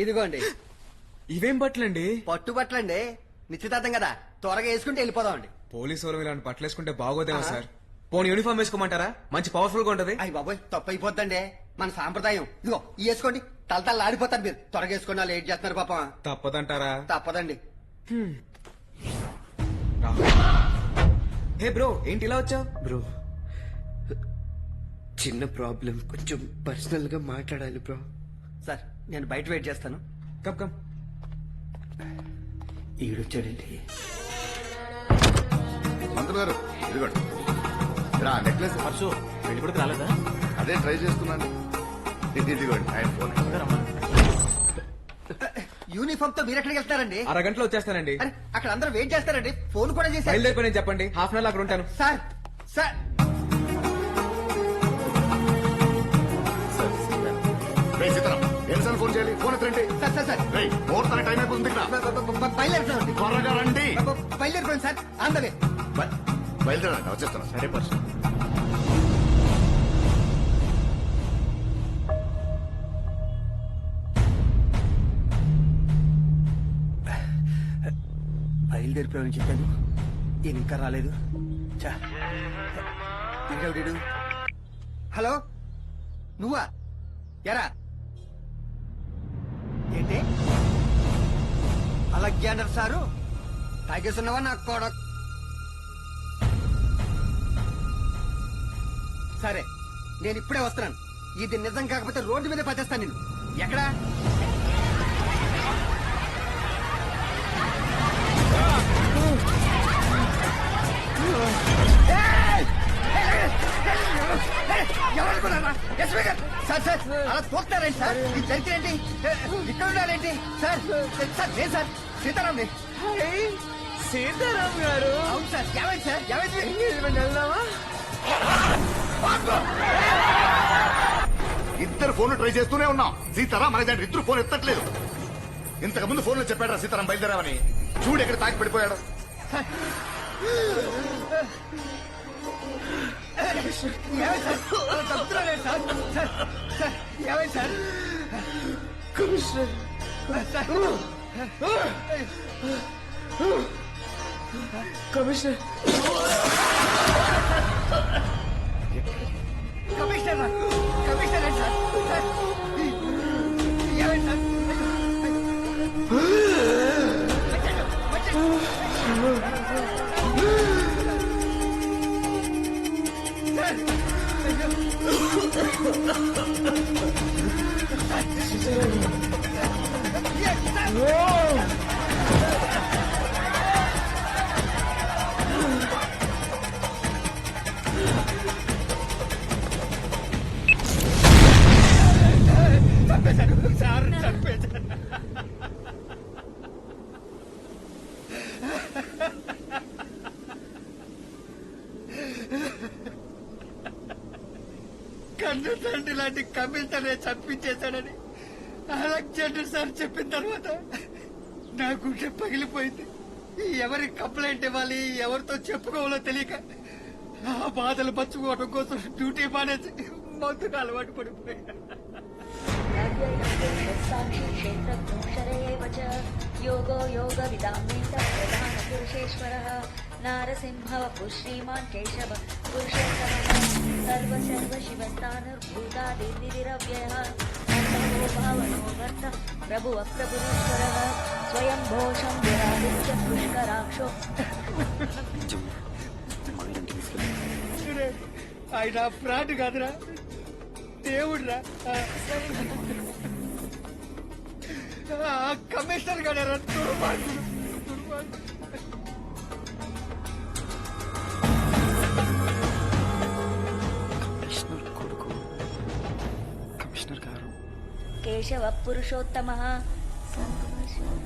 ఇదిగోండి. ఇవేం బట్టలండి? పట్టు బట్టలండి. నిశ్చితార్థం కదా, త్వరగా వేసుకుంటే వెళ్ళిపోదామండి. పోలీసు వాళ్ళు ఇలాంటి బట్టలు వేసుకుంటే బాగోదేమో సార్. పోనీ యూనిఫామ్ వేసుకోమంటారా? మంచి పవర్ఫుల్ గా ఉంటది. అయ్యి బాబోయ్, తప్పు అయిపోద్దండి. మన సాంప్రదాయం. ఇదిగో ఈ వేసుకోండి. తలతల ఆడిపోతారు మీరు. త్వరగా వేసుకున్నా లేట్ చేస్తున్నారు పాపం. తప్పదంటారా? తప్పదండి. హే బ్రో, ఏంటి ఇలా వచ్చావు? బ్రో, చిన్న ప్రాబ్లం, కొంచెం పర్సనల్ గా మాట్లాడాలి బ్రో. సార్ నేను బయట వెయిట్ చేస్తాను. Come come. ఈడొచ్చాడండి. మంత్రులు గారు ఇదిగోండి. నెక్లెస్ పర్సు పెళ్లి కొడుకు రాలేదా? అదే ట్రై చేస్తున్నాను. ఇదిగోండి ఆయన ఫోన్. యూనిఫామ్ తో మీరు ఎక్కడికి వెళ్తారండి? అరగంటలో వచ్చేస్తానండి. అరే అక్కడ అందరూ వెయిట్ చేస్తారండి. ఫోన్ కూడా చేశారు. బయలుదేరిపోయి చెప్పండి, హాఫ్ అన్ అవర్ అక్కడ ఉంటాను. సార్ సార్ సీతారాం ఎన్నిసార్లు ఫోన్ చేయాలి? ఫోన్ ఎత్తండి. సార్ సార్ సార్ ముహూర్తానికి టైం అయిపోతుంది ఇక్కడ. బయలుదేరుతామండి. త్వరగా రండి. బయలుదేరిపోయింది సార్. అందవే బయలుదేరండి, వచ్చేస్తాను. సరే పర్సు. బయలుదేరిపోయామని చెప్పాను, ఈయన ఇంకా రాలేదు. ఇంకెవడీడు? హలో, నువ్వా? ఎరా ఏంటి అలెగ్జాండర్ సారు తాగేస్తున్నావా? నాకు కూడా సరే, నేను ఇప్పుడే వస్తున్నాను. ఇది నిజం కాకపోతే రోడ్డు మీద పట్టేస్తాను నేను. ఎక్కడా? సార్ సార్ అలా చూస్తారేంటి సార్? ఈ చరిత్రేంటి? ఇక్కడ ఉన్నారేంటి సార్? సార్ నేను సార్ సీతారాం. సీతారాం గారు, అవును సార్. ఏమైంది సార్? ఏమైంది? వెళ్దామా? ఇద్దరు ఫోన్లు ట్రై చేస్తూనే ఉన్నాం. సీతారాం మన దగ్గర ఇద్దరు ఫోన్ ఎత్తట్లేదు. ఇంతకు ముందు ఫోన్లో చెప్పాడా సీతారాం బయలుదేరామని? చూడు ఎక్కడ తాకి పడిపోయాడు. ఏమైంది sir? Commissioner commissioner commissioner commissioner sir. ఏమైంది సార్? సార్ చంపేశారు. కన్ను తండ్రి లాంటి కమిషనరే చంపించేశాడని అలెగ్జాండర్ సార్ చెప్పిన తర్వాత నా గుండె పగిలిపోయింది. ఎవరి కంప్లైంట్ ఇవ్వాలి, ఎవరితో చెప్పుకోవాలో తెలియక ఆ బాధలు పంచుకోవడం కోసం డ్యూటీ మానేసి మందుకు అలవాటు పడిపోయి యోగో యోగ విదామేత ప్రధాన పురుషేశ్వరః నారసింహవపు శ్రీమాన్ కేశవ పురుషోత్తమః సర్వ సర్వ శివస్థానుర్భూతాదిర్వ్యయః అంతరో భావనో వర్త ప్రభువ ప్రభురీశ్వరః స్వయం భోషం విరాజిత్య పుష్కరాక్షో. ఆయన ఫ్రాడ్ కాదురా, దేవుడురా. కమిషనర్ గారు దుర్మార్గుడు. కమిషనర్ కొడుకు కమిషనర్ గారు. కేశవ పురుషోత్తమః కమిషనర్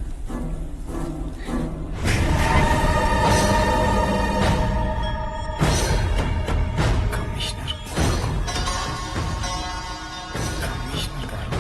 కమిషనర్ గారు.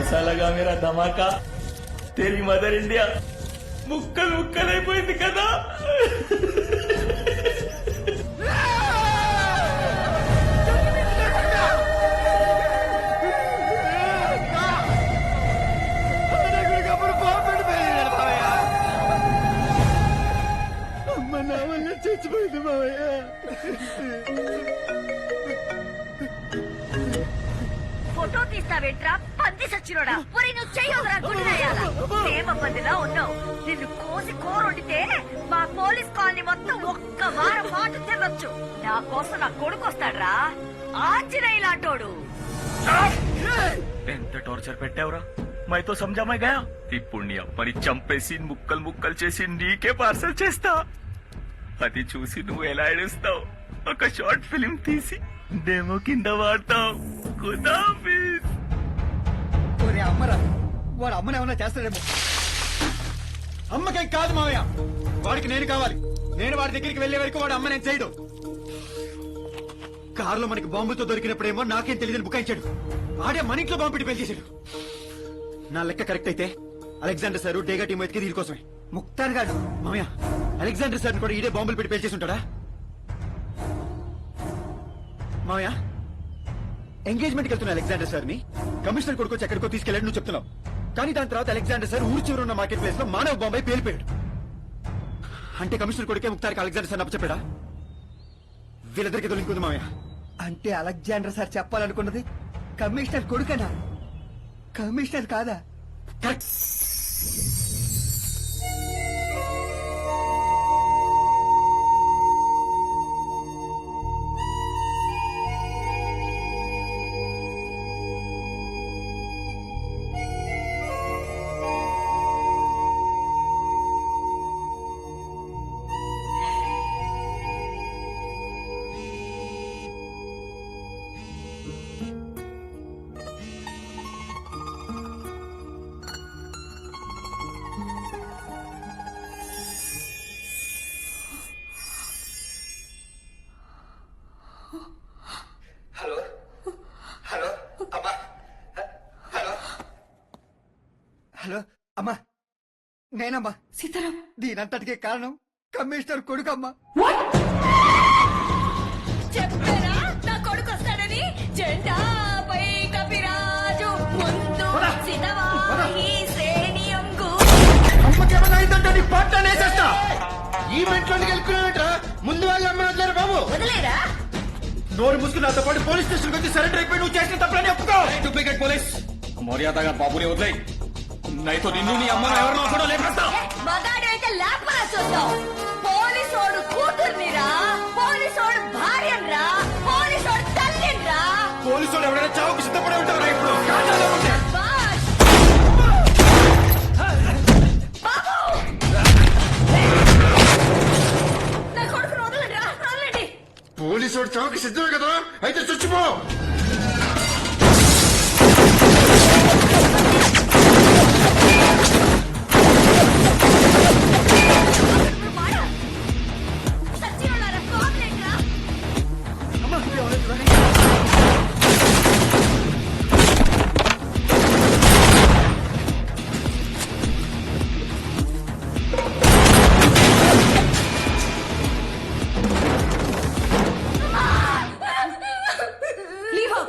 कैसा लगा मेरा धमाका तेरी मदर इंडिया ముక్కలు ముక్కలైపోయింది కదా అమ్మ నా వల్ల చచ్చిపోయింది మావయ్య. ఫోటో తీస్తావేంట్రా పంది సచ్చినోడా ఒరి నువ్వు చెయ్యొదరా గుండెయ్యాల ప్రేమ పందిలా ఉన్నావు నిన్ను కోసి కూరొండితే మా పోలీస్ కాలనీ మొత్తం ఒక్క వారం మాట తినొచ్చు నా కోసం నా కొడుకు వస్తాడ్రా ఆంజనేయ లాంటోడు ఎంత టార్చర్ పెట్టావురా మైతో సమజా మై గయా ఇప్పుడు నీ అప్పని చంపేసి ముక్కలు ముక్కలు చేసి నీకే పార్సల్ చేస్తా అది చూసి నువ్వు ఎలా ఏడుస్తావు ఒక షార్ట్ ఫిలిం తీసి డెమో కింద వాడతావు ఖుదాఫిజ్ ఒరే అమ్మరా వాడు అమ్మని ఏమన్నా చేస్తాడేమో. అమ్మకేం కాదు మావయ్య, వాడికి నేను కావాలి. నేను వాడి దగ్గరికి వెళ్లే వరకు వాడు అమ్మ నేను చేయడు. కారులో మనకి బాంబుతో దొరికినప్పుడేమో నాకేం తెలియదని బుకాయించాడు. ఆడే మన ఇంట్లో బాంబు పెట్టి పెళ్చేశాడు. నా లెక్క కరెక్ట్ అయితే అలెగ్జాండర్ సార్ డేగా టీం ఎతికి దీనికోసమే. ముక్తాన్ గాడు మామయ్య అలెగ్జాండర్ సార్ కూడా ఈడే బాంబులు పెట్టి పేల్చేసి ఉంటాడా? మామయ్య ఎంగేజ్మెంట్కి వెళ్తున్న అలెగ్జాండర్ సార్ ని కమిషనర్ కొడుకొచ్చి ఎక్కడికో తీసుకెళ్ళాడు నువ్వు చెప్తున్నావు. కానీ దాని తర్వాత అలెగ్జాండర్ సార్ ఊరు చివర ఉన్న మార్కెట్ ప్లేస్ లో మానవ బాంబై పేలిపోయాడు. అంటే కమిషనర్ కొడుకే ముక్తారికి అలెగ్జాండర్ సార్ అప్పచెప్పాడా? వీళ్ళిద్దరికి దొరికింది మామయ్య. అంటే అలెగ్జాండర్ సార్ చెప్పాలనుకున్నది కమిషనర్ కొడుకనా, కమిషనర్ కాదా? కరెక్ట్. హలో హలో అమ్మా, హలో హలో అమ్మా, నేనమ్మా సీతారాం. దీనంతటికే కారణం కమిషనర్ కొడుకమ్మా. చెప్పారా నా కొడుకు వస్తాడని జెండాపై కపిరాజు ముందు సిద్ధవాహి శ్రేణియంగు అమ్మకేమన్నా అయిందంటే నీ పాట నేసేస్తా. ఈ మెంట్లోకి వెళ్ళుకున్నావేంట్రా? ముందు వాళ్ళ అమ్మ వదిలేరు బాబు. వదిలేరా నోరు ముసుగు నాతో పాటు పోలీస్ స్టేషన్ వచ్చి సరెండర్ అయిపోయి నువ్వు చేసిన తప్పులని ఒప్పుకో. డూప్లికేట్ పోలీస్ మర్యాదగా బాబుని వదిలే నైతో నిన్ను నీ అమ్మను ఎవరినో కూడా లేపేస్తా మగాడు అయితే లేపరా చూద్దాం. పోలీసోడు కూతుర్నిరా, పోలీసోడు భార్యన్రా, పోలీసోడు తల్లిన్రా. పోలీసులు ఎవరైనా చావుకు సిద్ధపడి ఉంటారా ఇప్పుడు? కాజాలో ఉంటే. బాస్ బాబు నా కొడుకును వదలండి రా, వదలండి. పోలీసు వాడు చావుకి సిద్ధమే కదా, అయితే చచ్చిపో. సచ్చినోళ్ళారా, కోపలేంట్రా? Leave her.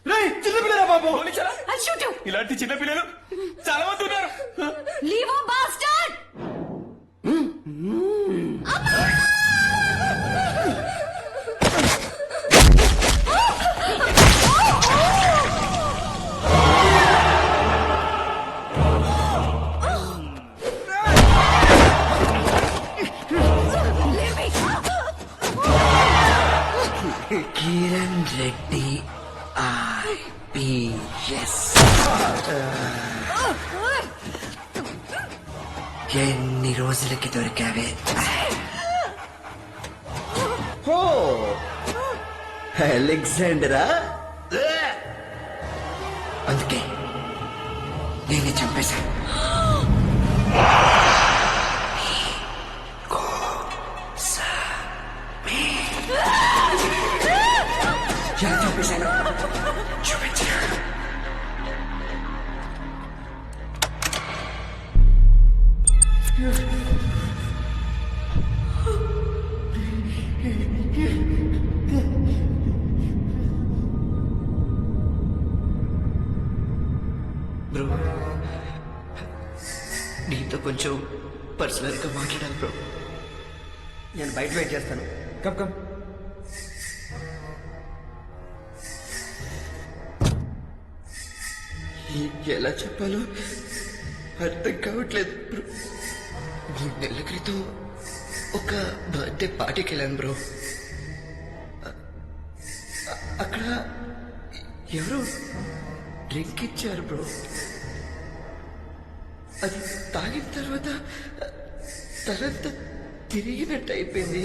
రేయ్, చిన్న పిల్లరా బాబు. I'll shoot you. ఇలాంటి చిన్న పిల్లలు చాలా మంది ఉన్నారు. Leave her, bastard. Kiran Reddy IPS. ఎన్ని రోజులకి దొరికావే? ఓ అలెగ్జాండరా? అందుకే నేనే చంపేశాను. ఎలా చంపేశాను చూపించా. కొంచెం పర్సనల్ గా మాట్లాడాలి బ్రో. నేను బయట వెయిట్ చేస్తాను. Come come. ఎలా చెప్పాలో అర్థం కావట్లేదు బ్రో. 3 నెలల క్రితం ఒక బర్త్డే పార్టీకి వెళ్ళాను బ్రో. అక్కడ ఎవరో డ్రింక్ ఇచ్చారు బ్రో. అది తాగిన తర్వాత తనంతా తిరిగినట్టు అయిపోయింది.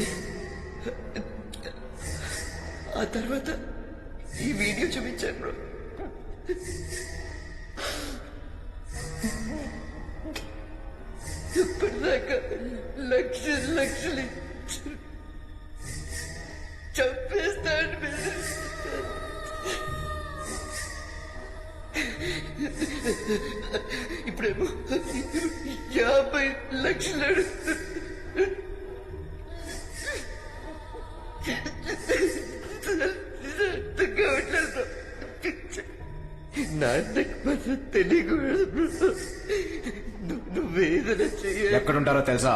ఆ తర్వాత ఈ వీడియో చూపించాను బ్రో. ఇప్పటిదాకా లక్షలు ఇచ్చారు. చంపేస్తాను ఇప్పుడేమో 50 లక్షలు అడుగుతారు. అర్థం కావట్లేదు. నాన్నకు మాత్రం తెలియకూడదు. నువ్వేదైనా చెయ్యాలి. ఎక్కడుంటారో తెలుసా?